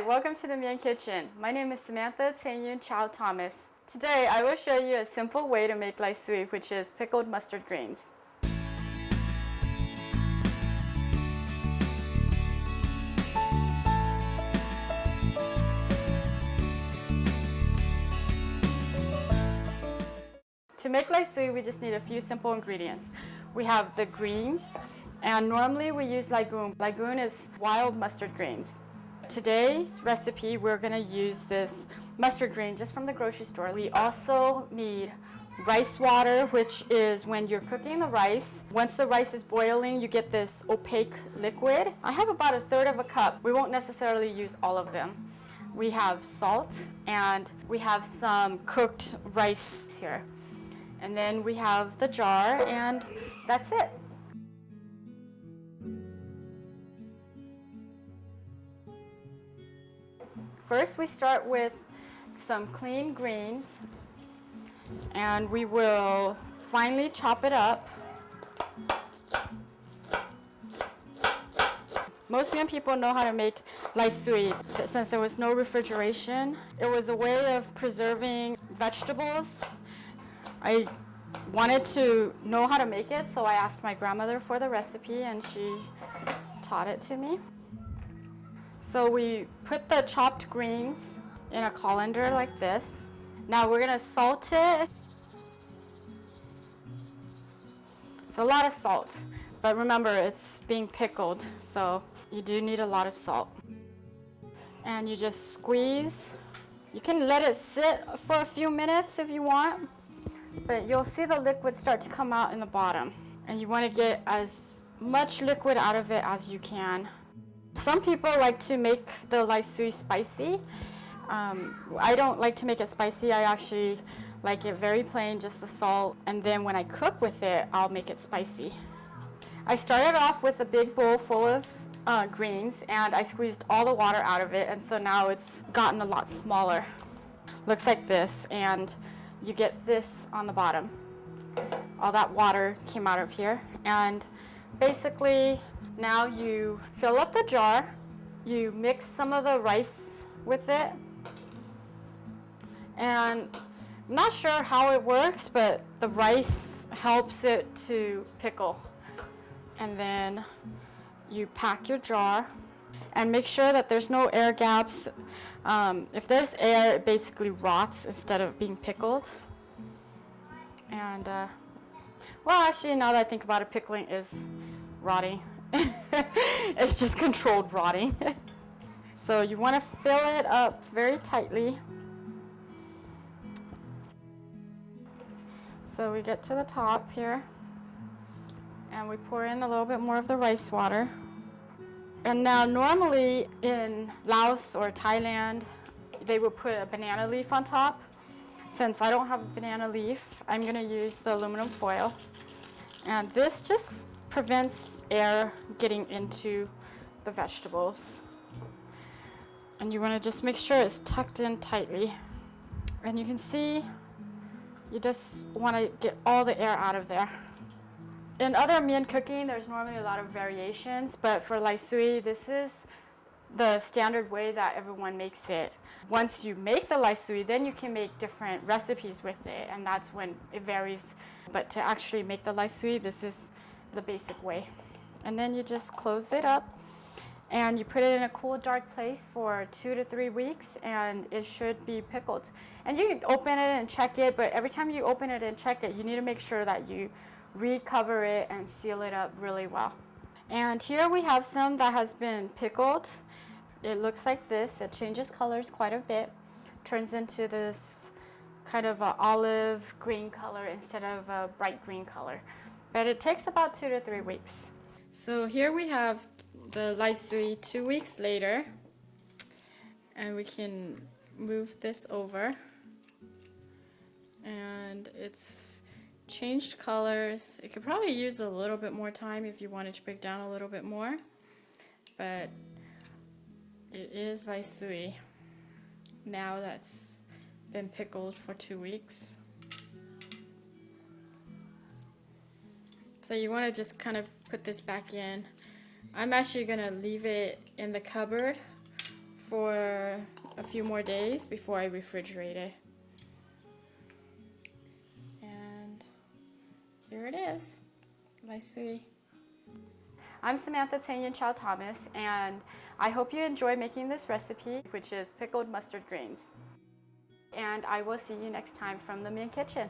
Hi, welcome to the Mien Kitchen. My name is Samantha Tae-Yoon Chow Thomas. Today I will show you a simple way to make Lai Swee, which is pickled mustard greens. To make Lai Swee, we just need a few simple ingredients. We have the greens, and normally we use lagoon. Lagoon is wild mustard greens. Today's recipe, we're going to use this mustard green just from the grocery store. We also need rice water, which is when you're cooking the rice. Once the rice is boiling, you get this opaque liquid. I have about 1/3 of a cup. We won't necessarily use all of them. We have salt, and we have some cooked rice here. And then we have the jar, and that's it. First, we start with some clean greens, and we will finely chop it up. Most Mien people know how to make Lai Swee. Since there was no refrigeration, it was a way of preserving vegetables. I wanted to know how to make it, so I asked my grandmother for the recipe, and she taught it to me. So we put the chopped greens in a colander like this. Now we're gonna salt it. It's a lot of salt, but remember it's being pickled, so you do need a lot of salt. And you just squeeze. You can let it sit for a few minutes if you want, but you'll see the liquid start to come out in the bottom. And you want to get as much liquid out of it as you can. Some people like to make the Lai Swee spicy. I don't like to make it spicy. I actually like it very plain, just the salt. And then when I cook with it, I'll make it spicy. I started off with a big bowl full of greens, and I squeezed all the water out of it. And so now it's gotten a lot smaller. Looks like this, and you get this on the bottom. All that water came out of here, and basically now you fill up the jar, you mix some of the rice with it, and I'm not sure how it works, but the rice helps it to pickle. And then you pack your jar and make sure that there's no air gaps. If there's air, it basically rots instead of being pickled. And, well, actually, now that I think about it, pickling is rotting. It's just controlled rotting. So you want to fill it up very tightly. So we get to the top here, and we pour in a little bit more of the rice water. And now normally in Laos or Thailand, they would put a banana leaf on top. Since I don't have a banana leaf, I'm going to use the aluminum foil. And this just prevents air getting into the vegetables. And you want to just make sure it's tucked in tightly. And you can see you just want to get all the air out of there. In other Mien cooking, there's normally a lot of variations, but for Lai Swee, this is the standard way that everyone makes it. Once you make the Lai Swee, then you can make different recipes with it, and that's when it varies. But to actually make the Lai Swee, this is the basic way. And then you just close it up, and you put it in a cool, dark place for 2 to 3 weeks, and it should be pickled. And you can open it and check it, but every time you open it and check it, you need to make sure that you recover it and seal it up really well. And here we have some that has been pickled. It looks like this. It changes colors quite a bit. Turns into this kind of an olive green color instead of a bright green color. But it takes about 2 to 3 weeks. So here we have the Lai Swee 2 weeks later. And we can move this over. And it's changed colors. It could probably use a little bit more time if you wanted to break down a little bit more, but it is Lai Swee now that's been pickled for 2 weeks. So you want to just kind of put this back in. I'm actually going to leave it in the cupboard for a few more days before I refrigerate it. And here it is, Lai Swee. I'm Samantha Tanyan Chow Thomas, and I hope you enjoy making this recipe, which is pickled mustard greens. And I will see you next time from the Mien Kitchen.